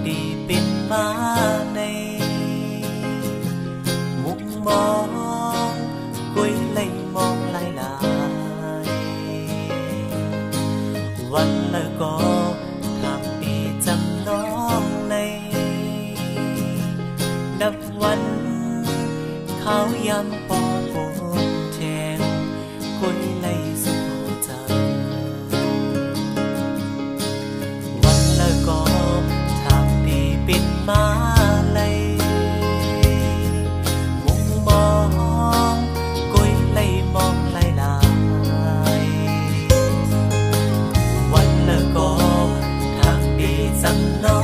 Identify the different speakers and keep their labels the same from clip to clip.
Speaker 1: ปีเป็นมาในมุมมองกุยเลยมองลายลายวันแล้วก็ทำปีจำน้องในนับวันเขายำปอปนแทงกุยเลยสุขจังวันแล้วก็ทำปีเป็นมาเลยมุมมองกุยเลยมองลายลายวันแล้วก็ทำปีจำน้อ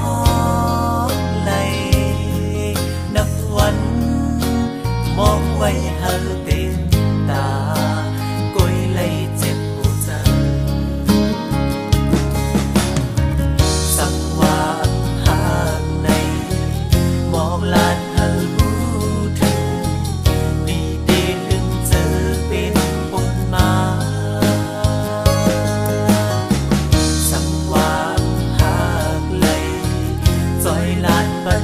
Speaker 1: งเลยนับวันมองไว้หาเต็มตากุยเลยเจ็บหัวใจสังวาหากในมองลานหารู้ถึงดีดีถึงเจอเป็นคนมาสังวาหากเลยจอยลานบัด